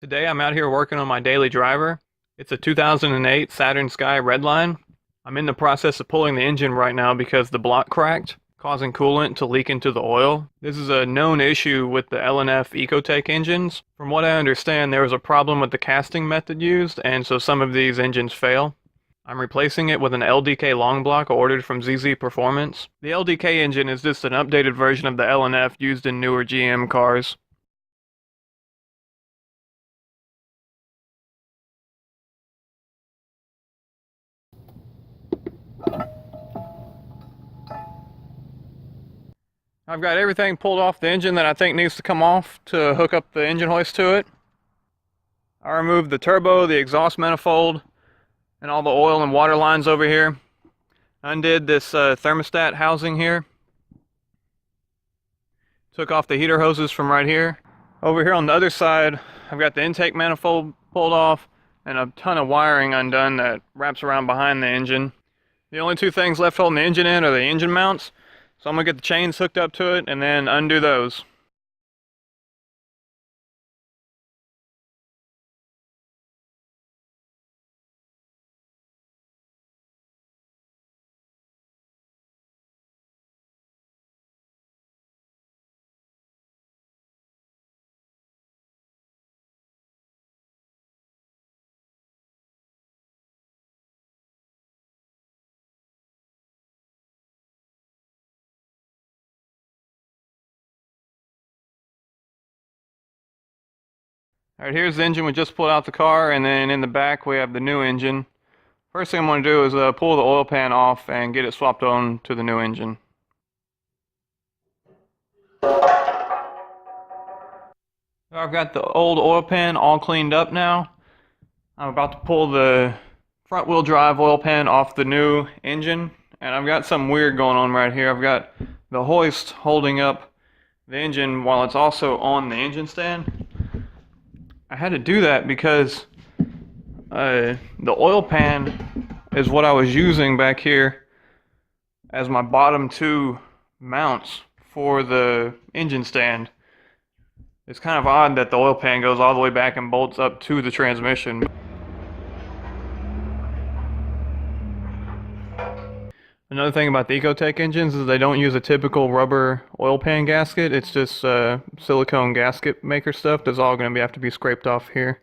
Today I'm out here working on my daily driver. It's a 2008 Saturn Sky Redline. I'm in the process of pulling the engine right now because the block cracked, causing coolant to leak into the oil. This is a known issue with the LNF Ecotech engines. From what I understand, there was a problem with the casting method used, and so some of these engines fail. I'm replacing it with an LDK long block ordered from ZZ Performance. The LDK engine is just an updated version of the LNF used in newer GM cars. I've got everything pulled off the engine that I think needs to come off to hook up the engine hoist to it. I removed the turbo, the exhaust manifold, and all the oil and water lines over here. Undid this thermostat housing here. Took off the heater hoses from right here. Over here on the other side, I've got the intake manifold pulled off and a ton of wiring undone that wraps around behind the engine. The only two things left holding the engine in are the engine mounts. So I'm going to get the chains hooked up to it and then undo those. Alright, here's the engine we just pulled out the car, and then in the back we have the new engine. First thing I'm going to do is pull the oil pan off and get it swapped on to the new engine. I've got the old oil pan all cleaned up now. I'm about to pull the front wheel drive oil pan off the new engine, and I've got something weird going on right here. I've got the hoist holding up the engine while it's also on the engine stand. I had to do that because the oil pan is what I was using back here as my bottom two mounts for the engine stand. It's kind of odd that the oil pan goes all the way back and bolts up to the transmission. Another thing about the Ecotech engines is they don't use a typical rubber oil pan gasket. It's just silicone gasket maker stuff that's all going to have to be scraped off here.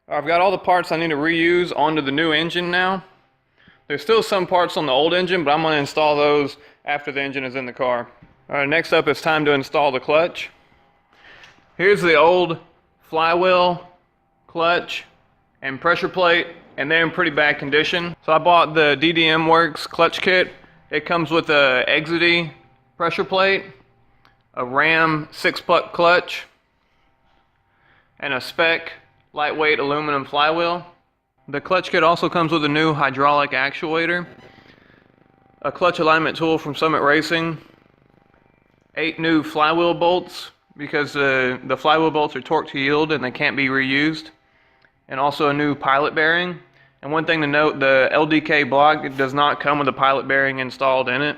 I've got all the parts I need to reuse onto the new engine now. There's still some parts on the old engine, but I'm going to install those after the engine is in the car. Alright, next up it's time to install the clutch. Here's the old flywheel, clutch, and pressure plate, and they're in pretty bad condition. So I bought the DDM Works Clutch Kit. It comes with a Exody pressure plate, a Ram 6-puck clutch, and a spec lightweight aluminum flywheel. The clutch kit also comes with a new hydraulic actuator, a clutch alignment tool from Summit Racing, 8 new flywheel bolts because the flywheel bolts are torque to yield and they can't be reused, and also a new pilot bearing. And one thing to note, the LDK block, it does not come with a pilot bearing installed in it.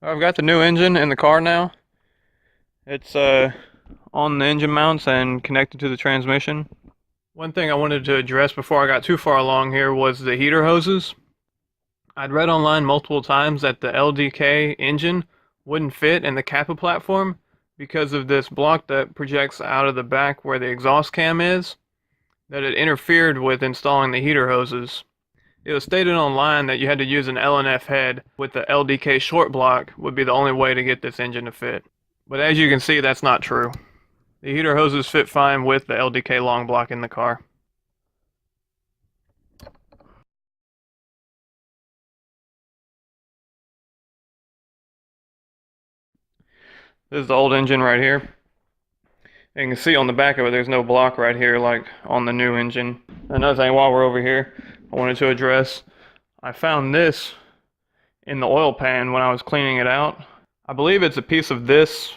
I've got the new engine in the car now. It's on the engine mounts and connected to the transmission. One thing I wanted to address before I got too far along here was the heater hoses. I'd read online multiple times that the LDK engine wouldn't fit in the Kappa platform because of this block that projects out of the back where the exhaust cam is, that it interfered with installing the heater hoses. It was stated online that you had to use an LNF head with the LDK short block would be the only way to get this engine to fit. But as you can see, that's not true. The heater hoses fit fine with the LDK long block in the car. This is the old engine right here. And you can see on the back of it, there's no block right here like on the new engine. Another thing, while we're over here, I wanted to address, I found this in the oil pan when I was cleaning it out. I believe it's a piece of this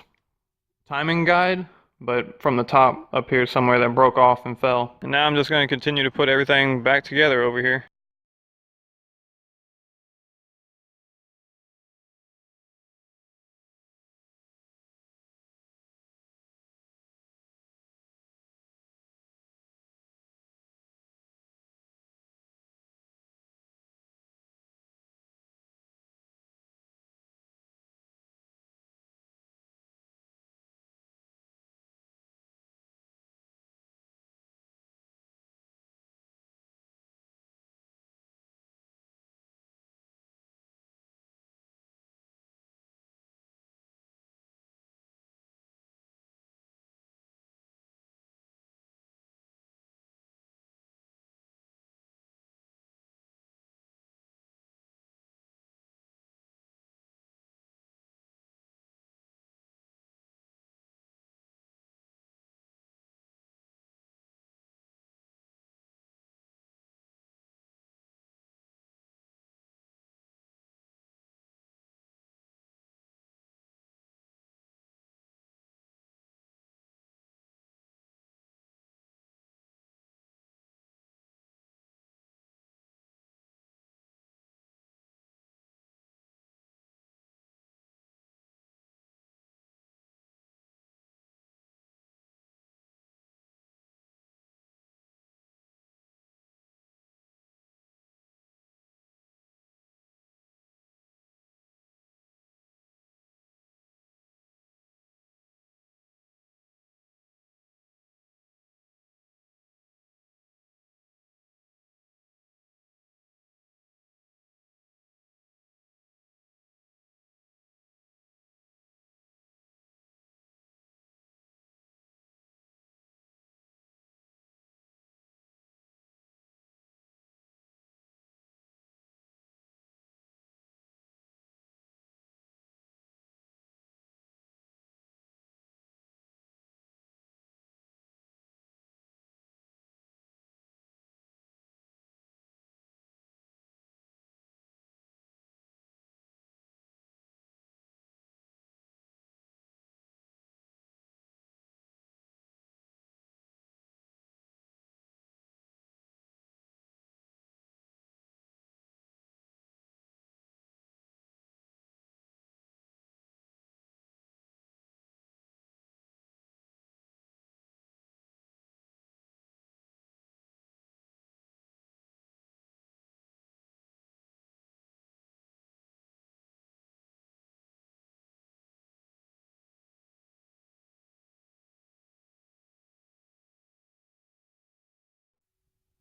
timing guide, but from the top up here somewhere that broke off and fell. And now I'm just going to continue to put everything back together over here.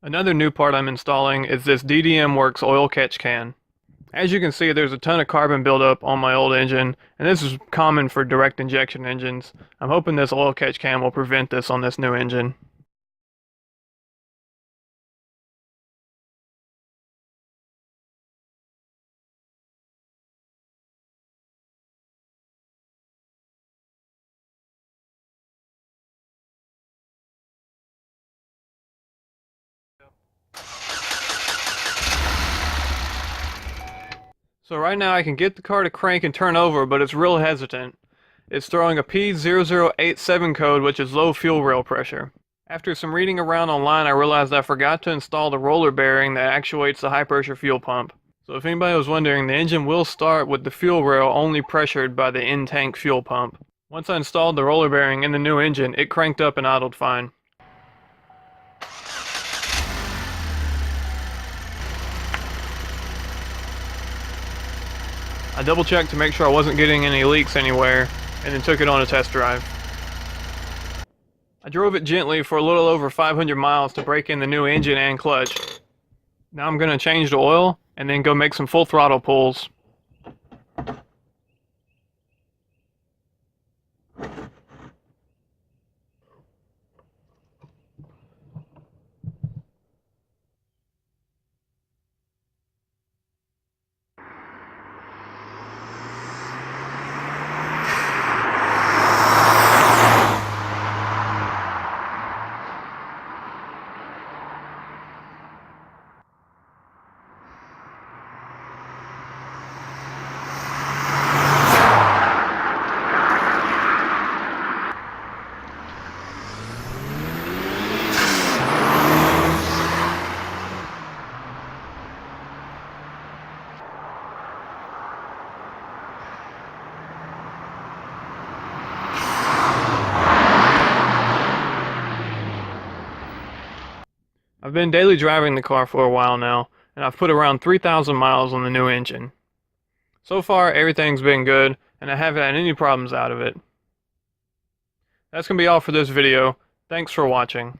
Another new part I'm installing is this DDM Works oil catch can. As you can see, there's a ton of carbon buildup on my old engine, and this is common for direct injection engines. I'm hoping this oil catch can will prevent this on this new engine. So right now I can get the car to crank and turn over, but it's real hesitant. It's throwing a P0087 code, which is low fuel rail pressure. After some reading around online, I realized I forgot to install the roller bearing that actuates the high pressure fuel pump. So if anybody was wondering, the engine will start with the fuel rail only pressured by the in-tank fuel pump. Once I installed the roller bearing in the new engine, it cranked up and idled fine. I double checked to make sure I wasn't getting any leaks anywhere, and then took it on a test drive. I drove it gently for a little over 500 miles to break in the new engine and clutch. Now I'm going to change the oil, and then go make some full throttle pulls. I've been daily driving the car for a while now, and I've put around 3,000 miles on the new engine. So far, everything's been good, and I haven't had any problems out of it. That's going to be all for this video. Thanks for watching.